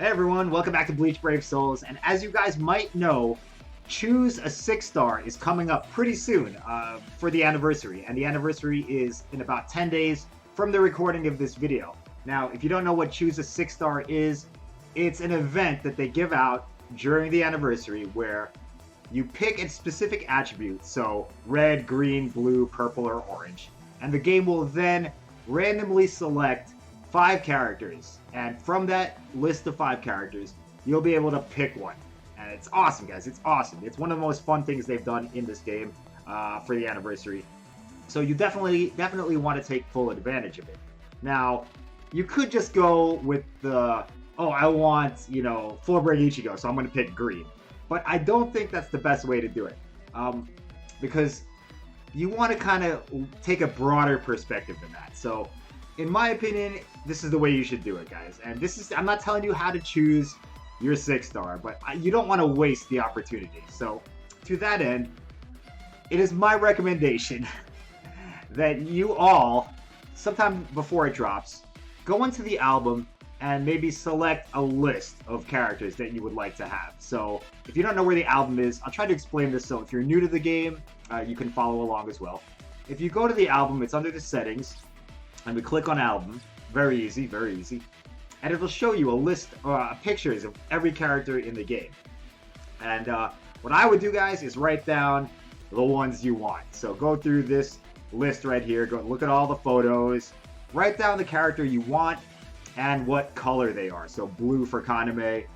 Hey everyone, welcome back to Bleach Brave Souls, and as you guys might know, Choose a 6-star is coming up pretty soon for the anniversary, and the anniversary is in about 10 days from the recording of this video. Now, if you don't know what Choose a 6-star is, it's an event that they give out during the anniversary where you pick a specific attribute, so red, green, blue, purple, or orange, and the game will then randomly select 5 characters, and from that list of 5 characters, you'll be able to pick one. And it's awesome, guys. It's awesome. It's one of the most fun things they've done in this game for the anniversary. So you definitely want to take full advantage of it. Now, you could just go with the, oh, I want, Fullbred Ichigo, so I'm going to pick green. But I don't think that's the best way to do it. Because you want to kind of take a broader perspective than that. So, in my opinion, this is the way you should do it, guys. And I'm not telling you how to choose your 6-star, but you don't want to waste the opportunity. So, to that end, it is my recommendation that you all, sometime before it drops, go into the album and maybe select a list of characters that you would like to have. So, if you don't know where the album is, I'll try to explain this so if you're new to the game, you can follow along as well. If you go to the album, it's under the settings, and we click on album. Very easy, very easy. And it'll show you a list of pictures of every character in the game. And what I would do, guys, is write down the ones you want. So go through this list right here, go look at all the photos, write down the character you want and what color they are. So blue for Kaname,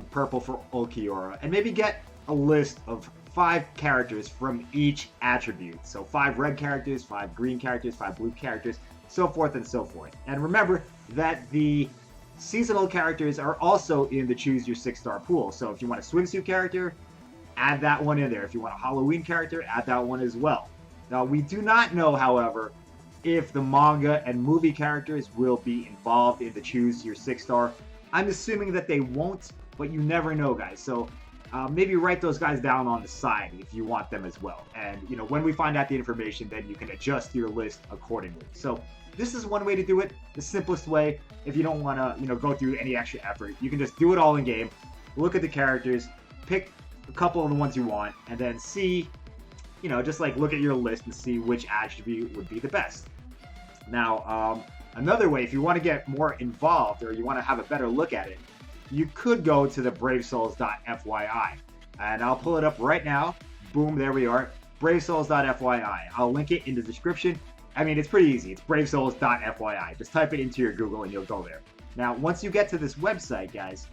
purple for Ulquiorra, and maybe get a list of 5 characters from each attribute. So 5 red characters, 5 green characters, 5 blue characters, so forth and so forth. And remember that the seasonal characters are also in the Choose Your 6-star pool. So if you want a swimsuit character, add that one in there. If you want a Halloween character, add that one as well. Now, we do not know, however, if the manga and movie characters will be involved in the Choose Your 6-star. I'm assuming that they won't, but you never know, guys. So maybe write those guys down on the side if you want them as well. And, when we find out the information, then you can adjust your list accordingly. So this is one way to do it, the simplest way. If you don't want to, go through any extra effort, you can just do it all in game. Look at the characters, pick a couple of the ones you want, and then see, just like look at your list and see which attribute would be the best. Now, another way, if you want to get more involved or you want to have a better look at it, you could go to the bravesouls.fyi. And I'll pull it up right now. Boom, there we are. bravesouls.fyi. I'll link it in the description. I mean, it's pretty easy. It's bravesouls.fyi. Just type it into your Google and you'll go there. Now, once you get to this website, guys,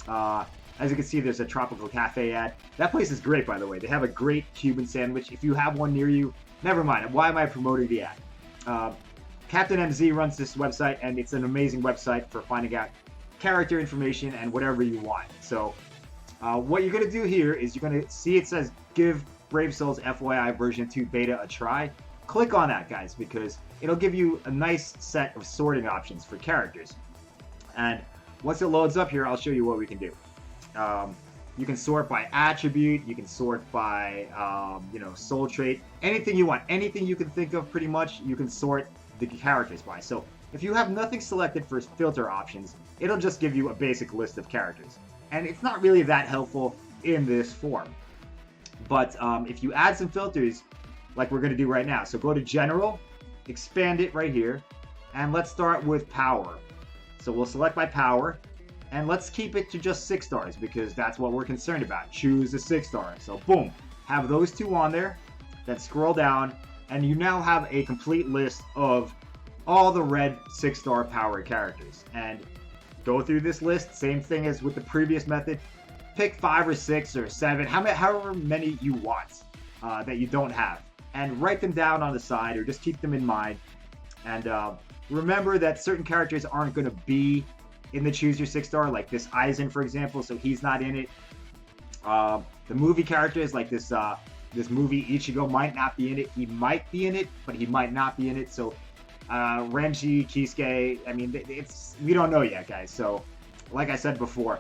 as you can see, there's a Tropical Cafe ad. That place is great, by the way. They have a great Cuban sandwich. If you have one near you, never mind. Why am I promoting the ad? Captain MZ runs this website, and it's an amazing website for finding out character information and whatever you want. So what you're going to do here is you're going to see it says give Brave Souls FYI version 2 beta a try. Click on that, guys, because it'll give you a nice set of sorting options for characters. And once it loads up here, I'll show you what we can do. You can sort by attribute, you can sort by soul trait, anything you want, anything you can think of pretty much, you can sort the characters by. So if you have nothing selected for filter options, it'll just give you a basic list of characters. And it's not really that helpful in this form. But if you add some filters, like we're going to do right now. So go to General, expand it right here, and let's start with Power. So we'll select by Power, and let's keep it to just 6 stars because that's what we're concerned about. Choose a 6-star. So boom, have those 2 on there, then scroll down, and you now have a complete list of all the red 6-star power characters. And go through this list, same thing as with the previous method. Pick 5 or 6 or 7, however many you want that you don't have. And write them down on the side or just keep them in mind. And remember that certain characters aren't going to be in the Choose Your 6-star, like this Aizen, for example, so he's not in it. The movie characters, like this movie Ichigo, might not be in it. He might be in it, but he might not be in it. So Renji, Kisuke, I mean, we don't know yet, guys. So, like I said before,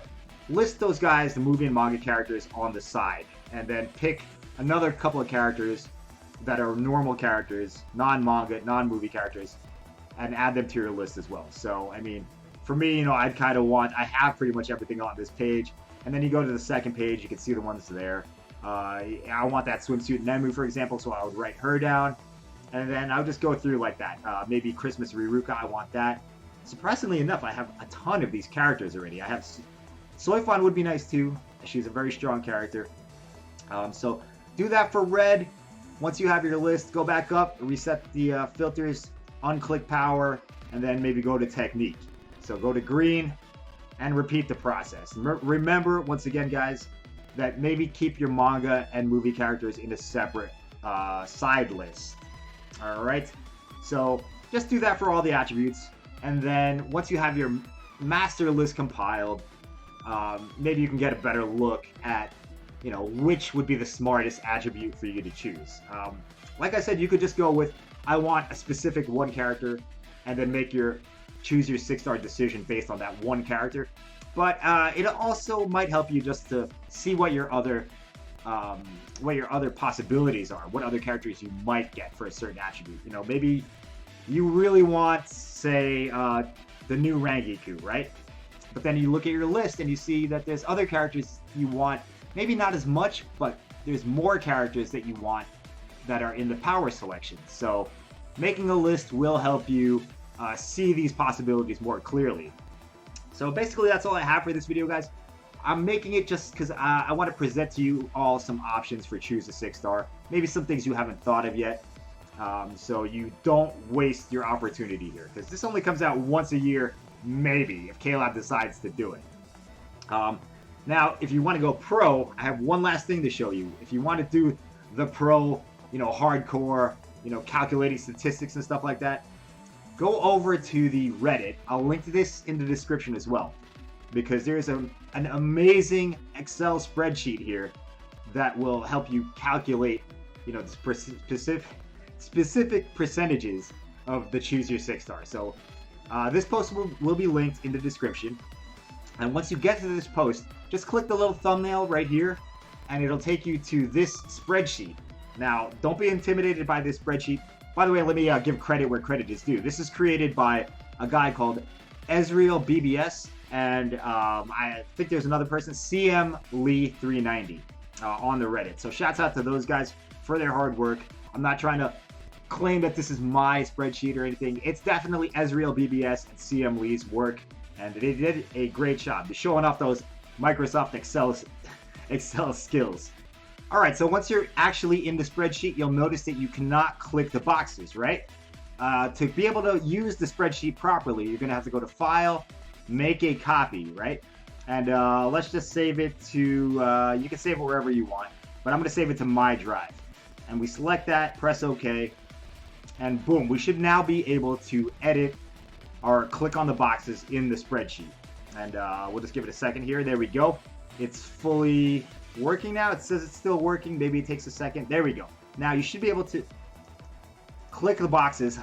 list those guys, the movie and manga characters, on the side. And then pick another couple of characters that are normal characters, non-manga, non-movie characters, and add them to your list as well. So, I mean, for me, you know, I'd kind of want, I have pretty much everything on this page. And then you go to the second page, you can see the ones there. I want that swimsuit Nemu, for example, so I would write her down. And then I would just go through like that. Maybe Christmas Riruka, I want that. Surprisingly enough, I have a ton of these characters already. I have Soifan would be nice too. She's a very strong character. So do that for red. Once you have your list, go back up, reset the filters, unclick power, and then maybe go to technique. So go to green and repeat the process. Remember, once again, guys, that maybe keep your manga and movie characters in a separate side list. All right. So just do that for all the attributes. And then once you have your master list compiled, maybe you can get a better look at, you know, which would be the smartest attribute for you to choose. Like I said, you could just go with, I want a specific one character, and then choose your 6-star decision based on that one character. But it also might help you just to see what your other possibilities are, what other characters you might get for a certain attribute. You know, maybe you really want, say, the new Rangiku, right? But then you look at your list and you see that there's other characters you want, maybe not as much, but there's more characters that you want that are in the power selection. So making a list will help you see these possibilities more clearly. So basically that's all I have for this video, guys. I'm making it just because I want to present to you all some options for choose a 6-star, maybe some things you haven't thought of yet, so you don't waste your opportunity here, because this only comes out once a year, maybe, if KLab decides to do it. Now, if you want to go pro, I have one last thing to show you. If you want to do the pro, you know, hardcore, you know, calculating statistics and stuff like that, go over to the Reddit. I'll link to this in the description as well, because there's an amazing Excel spreadsheet here that will help you calculate, you know, the specific percentages of the choose your 6-star. So this post will be linked in the description. And once you get to this post, just click the little thumbnail right here, and it'll take you to this spreadsheet. Now, don't be intimidated by this spreadsheet. By the way, let me give credit where credit is due. This is created by a guy called Ezreal BBS, and I think there's another person, CM Lee 390, on the Reddit. So shouts out to those guys for their hard work. I'm not trying to claim that this is my spreadsheet or anything. It's definitely Ezreal BBS and CM Lee's work, and they did a great job. They're showing off those Microsoft Excel skills. All right, so once you're actually in the spreadsheet, you'll notice that you cannot click the boxes, right? To be able to use the spreadsheet properly, you're gonna have to go to File, Make a Copy, right? And let's just save it to, you can save it wherever you want, but I'm gonna save it to my drive. And we select that, press OK, and boom, we should now be able to edit or click on the boxes in the spreadsheet. And we'll just give it a second here. There we go. It's fully working now. It says it's still working. Maybe it takes a second. There we go. Now you should be able to click the boxes.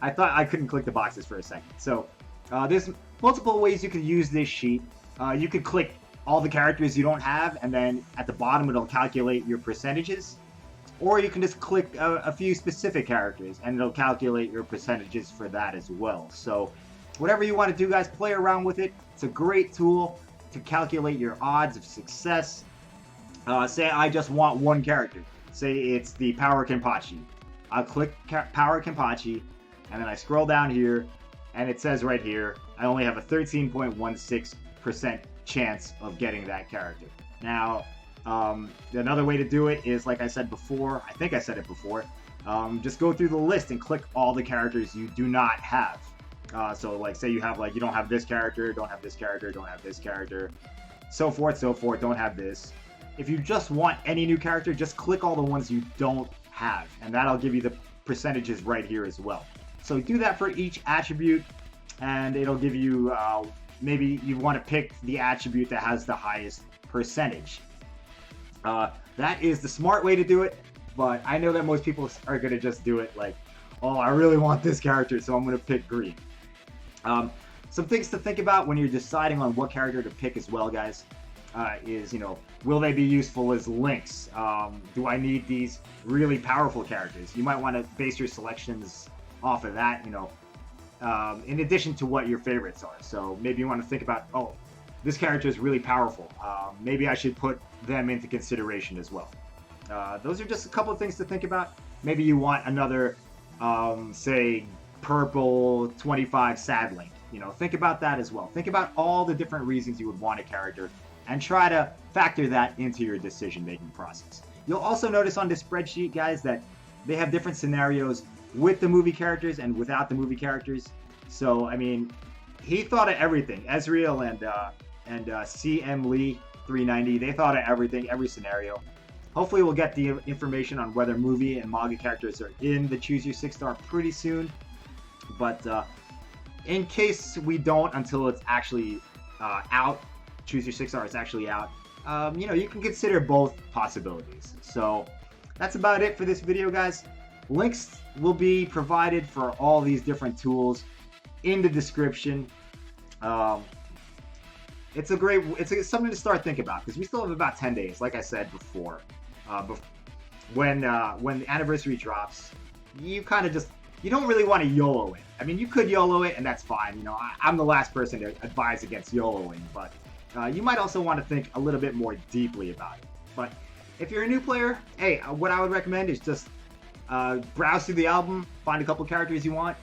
I thought I couldn't click the boxes for a second. So there's multiple ways you could use this sheet. You could click all the characters you don't have, and then at the bottom it'll calculate your percentages. Or you can just click a few specific characters, and it'll calculate your percentages for that as well. So whatever you want to do, guys, play around with it. It's a great tool to calculate your odds of success. Say I just want one character. Say it's the Power Kenpachi. I'll click Power Kenpachi, and then I scroll down here, and it says right here, I only have a 13.16% chance of getting that character. Now, another way to do it is, like I said before, I think I said it before, just go through the list and click all the characters you do not have. So like say you have you don't have this character, don't have this character, don't have this character, so forth, don't have this. If you just want any new character, just click all the ones you don't have, and that'll give you the percentages right here as well. So do that for each attribute, and it'll give you, maybe you want to pick the attribute that has the highest percentage. That is the smart way to do it, but I know that most people are going to just do it like, oh, I really want this character, so I'm going to pick green. Some things to think about when you're deciding on what character to pick as well, guys, is, you know, will they be useful as links? Do I need these really powerful characters? You might want to base your selections off of that, you know. in addition to what your favorites are. So maybe you want to think about, oh, this character is really powerful. Maybe I should put them into consideration as well. Those are just a couple of things to think about. Maybe you want another, say, purple 25 Sadlink. You know, think about that as well. Think about all the different reasons you would want a character and try to factor that into your decision-making process. You'll also notice on this spreadsheet, guys, that they have different scenarios with the movie characters and without the movie characters. So, I mean, he thought of everything. Ezreal and CM Lee 390, they thought of everything, every scenario. Hopefully we'll get the information on whether movie and manga characters are in the Choose Your 6-star pretty soon. But in case we don't until it's actually out, Choose Your 6-star is actually out, you know, you can consider both possibilities. So that's about it for this video, guys. Links will be provided for all these different tools in the description. It's something to start thinking about because we still have about 10 days, like I said before. When the anniversary drops, you kind of you don't really want to YOLO it. I mean, you could YOLO it, and that's fine. You know, I'm the last person to advise against YOLOing, but you might also want to think a little bit more deeply about it. But if you're a new player, hey, what I would recommend is just browse through the album, find a couple characters you want,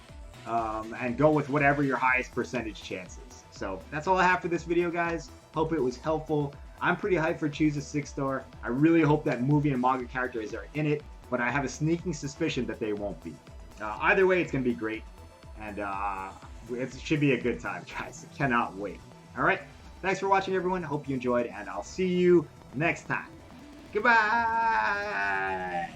and go with whatever your highest percentage chance is. So that's all I have for this video, guys. Hope it was helpful. I'm pretty hyped for Choose a 6-star. I really hope that movie and manga characters are in it, but I have a sneaking suspicion that they won't be. Either way, it's going to be great, and it should be a good time, guys. I cannot wait. All right, thanks for watching, everyone. Hope you enjoyed, and I'll see you next time. Goodbye!